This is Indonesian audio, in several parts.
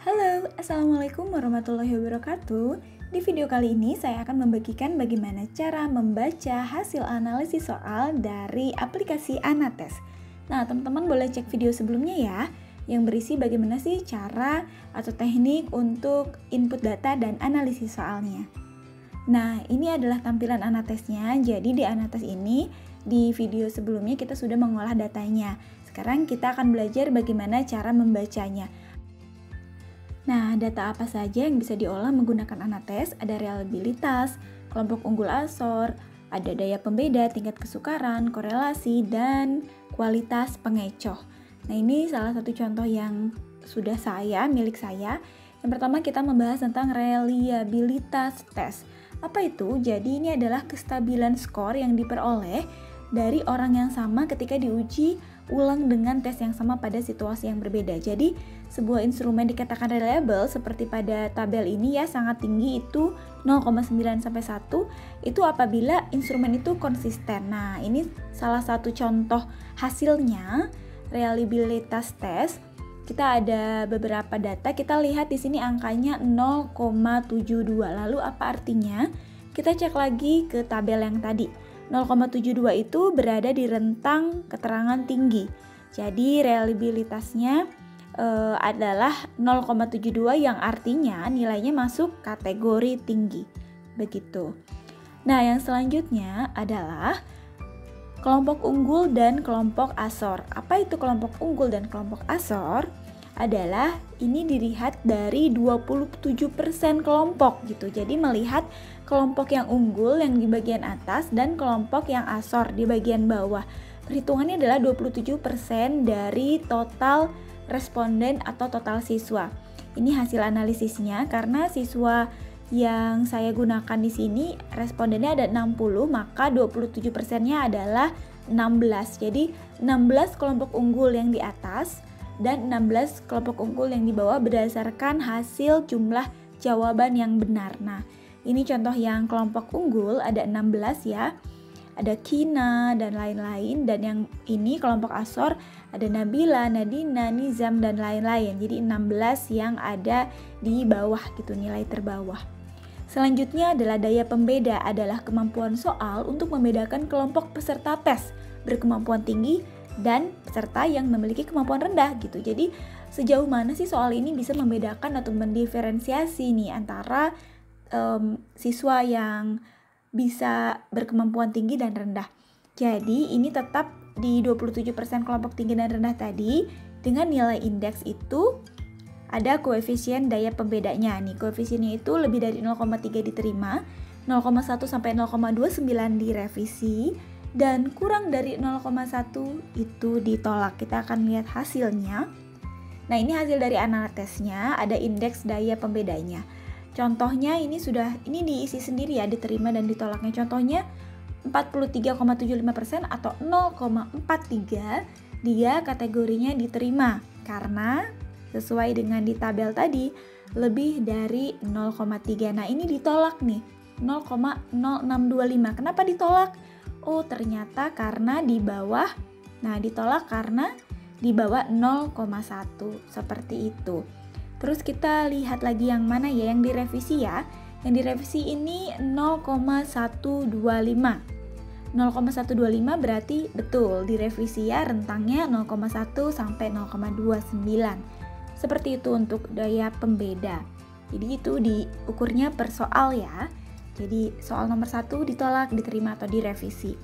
Halo, Assalamualaikum warahmatullahi wabarakatuh. Di video kali ini saya akan membagikan bagaimana cara membaca hasil analisis soal dari aplikasi Anates. Nah, teman-teman boleh cek video sebelumnya ya, yang berisi bagaimana sih cara atau teknik untuk input data dan analisis soalnya. Nah, ini adalah tampilan Anatesnya. Jadi di Anates ini, di video sebelumnya kita sudah mengolah datanya. Sekarang kita akan belajar bagaimana cara membacanya. Nah, data apa saja yang bisa diolah menggunakan Anates? Ada reliabilitas, kelompok unggul Azor, ada daya pembeda, tingkat kesukaran, korelasi, dan kualitas pengecoh. Nah, ini salah satu contoh yang sudah milik saya. Yang pertama kita membahas tentang reliabilitas tes. Apa itu? Jadi ini adalah kestabilan skor yang diperoleh dari orang yang sama ketika diuji ulang dengan tes yang sama pada situasi yang berbeda. Jadi sebuah instrumen dikatakan reliable seperti pada tabel ini ya, sangat tinggi itu 0,9 sampai 1 itu apabila instrumen itu konsisten. Nah, ini salah satu contoh hasilnya reliabilitas tes. Kita ada beberapa data, kita lihat di sini angkanya 0,72. Lalu apa artinya? Kita cek lagi ke tabel yang tadi. 0,72 itu berada di rentang keterangan tinggi. Jadi reliabilitasnya adalah 0,72 yang artinya nilainya masuk kategori tinggi. Begitu. Nah, yang selanjutnya adalah kelompok unggul dan kelompok Azor. Apa itu kelompok unggul dan kelompok Azor? Adalah ini dilihat dari 27% kelompok gitu. Jadi melihat kelompok yang unggul yang di bagian atas dan kelompok yang Azor di bagian bawah. Perhitungannya adalah 27% dari total responden atau total siswa. Ini hasil analisisnya karena siswa yang saya gunakan di sini respondennya ada 60, maka 27%-nya adalah 16. Jadi 16 kelompok unggul yang di atas dan 16 kelompok unggul yang di bawah berdasarkan hasil jumlah jawaban yang benar. Nah, ini contoh yang kelompok unggul ada 16 ya. Ada Kina dan lain-lain, dan yang ini kelompok Azor ada Nabila, Nadina, Nizam dan lain-lain. Jadi 16 yang ada di bawah gitu, nilai terbawah. Selanjutnya adalah daya pembeda, adalah kemampuan soal untuk membedakan kelompok peserta tes berkemampuan tinggi dan peserta yang memiliki kemampuan rendah gitu. Jadi sejauh mana sih soal ini bisa membedakan atau mendiferensiasi nih antara siswa yang bisa berkemampuan tinggi dan rendah. Jadi ini tetap di 27% kelompok tinggi dan rendah tadi dengan nilai indeks itu ada koefisien daya pembedanya nih. Koefisiennya itu lebih dari 0,3 diterima, 0,1 sampai 0,29 direvisi, dan kurang dari 0,1 itu ditolak. Kita akan lihat hasilnya. Nah, ini hasil dari Anatesnya, ada indeks daya pembedanya. Contohnya ini diisi sendiri ya, diterima dan ditolaknya. Contohnya 43,75% atau 0,43 dia kategorinya diterima karena sesuai dengan di tabel tadi lebih dari 0,3. Nah, ini ditolak nih 0,0625. Kenapa ditolak? Oh, ternyata karena di bawah. Nah, ditolak karena di bawah 0,1 seperti itu. Terus kita lihat lagi yang mana ya yang direvisi ya. Yang direvisi ini 0,125. 0,125 berarti betul direvisi ya, rentangnya 0,1 sampai 0,29. Seperti itu untuk daya pembeda. Jadi itu diukurnya per soal ya. Jadi soal nomor 1 ditolak, diterima atau direvisi.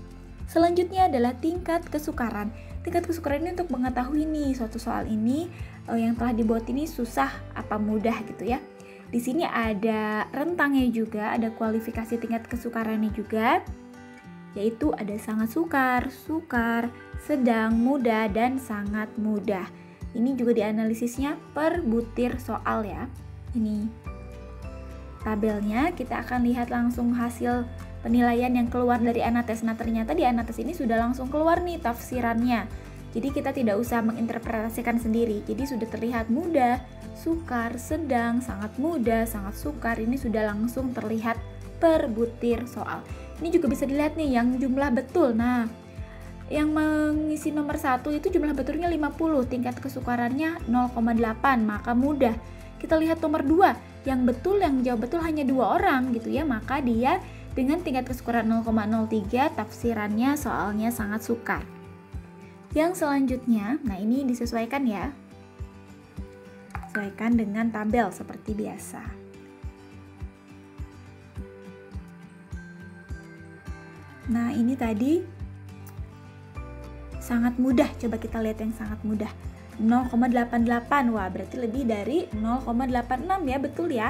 Selanjutnya adalah tingkat kesukaran. Tingkat kesukaran ini untuk mengetahui nih suatu soal ini yang telah dibuat ini susah apa mudah gitu ya. Di sini ada rentangnya juga, ada kualifikasi tingkat kesukarannya juga, yaitu ada sangat sukar, sukar, sedang, mudah, dan sangat mudah. Ini juga dianalisisnya per butir soal ya. Ini tabelnya, kita akan lihat langsung hasil penilaian yang keluar dari Anates. Nah, ternyata di Anates ini sudah langsung keluar nih tafsirannya. Jadi kita tidak usah menginterpretasikan sendiri. Jadi sudah terlihat mudah, sukar, sedang, sangat mudah, sangat sukar. Ini sudah langsung terlihat per butir soal. Ini juga bisa dilihat nih yang jumlah betul. Nah, yang mengisi nomor 1 itu jumlah betulnya 50, tingkat kesukarannya 0,8, maka mudah. kita lihat nomor 2, yang jawab betul hanya 2 orang gitu ya, maka dia dengan tingkat kesukaran 0,03, tafsirannya soalnya sangat sukar. Yang selanjutnya, nah ini disesuaikan ya, sesuaikan dengan tabel seperti biasa. Nah ini tadi sangat mudah, coba kita lihat yang sangat mudah, 0,88, wah berarti lebih dari 0,86 ya, betul ya.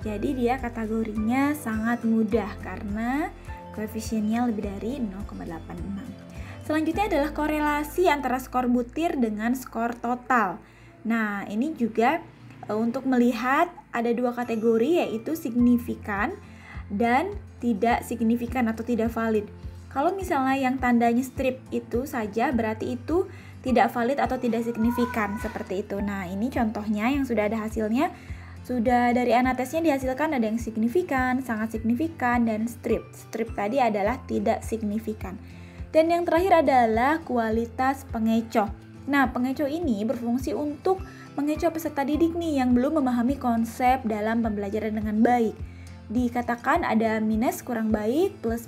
Jadi dia kategorinya sangat mudah karena koefisiennya lebih dari 0,86. Selanjutnya adalah korelasi antara skor butir dengan skor total. Nah ini juga untuk melihat ada 2 kategori, yaitu signifikan dan tidak signifikan atau tidak valid. Kalau misalnya yang tandanya strip itu saja berarti itu tidak valid atau tidak signifikan, seperti itu. Nah ini contohnya yang sudah ada hasilnya, sudah dari anatesnya dihasilkan ada yang signifikan, sangat signifikan, dan strip. Strip tadi adalah tidak signifikan. Dan yang terakhir adalah kualitas pengecoh. Nah pengecoh ini berfungsi untuk mengecoh peserta didik nih yang belum memahami konsep dalam pembelajaran dengan baik. Dikatakan ada minus kurang baik, plus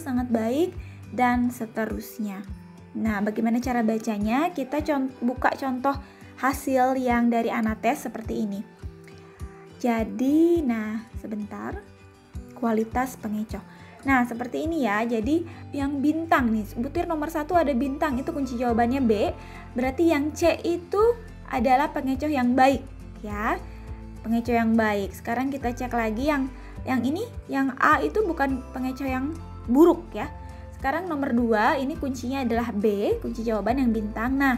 sangat baik, dan seterusnya. Nah, bagaimana cara bacanya? Kita buka contoh hasil yang dari Anates seperti ini. Jadi, nah sebentar, kualitas pengecoh. Nah, seperti ini ya. Jadi, yang bintang nih, butir nomor 1 ada bintang, itu kunci jawabannya B. Berarti yang C itu adalah pengecoh yang baik, ya. Pengecoh yang baik. Sekarang kita cek lagi yang ini, yang A itu bukan pengecoh yang buruk ya. Sekarang nomor 2 ini kuncinya adalah B, kunci jawaban yang bintang. Nah,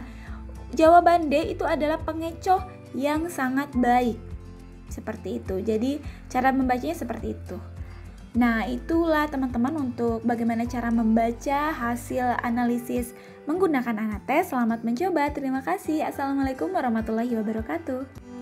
jawaban D itu adalah pengecoh yang sangat baik. Seperti itu. Jadi cara membacanya seperti itu. Nah, itulah teman-teman untuk bagaimana cara membaca hasil analisis menggunakan Anates. Selamat mencoba. Terima kasih. Assalamualaikum warahmatullahi wabarakatuh.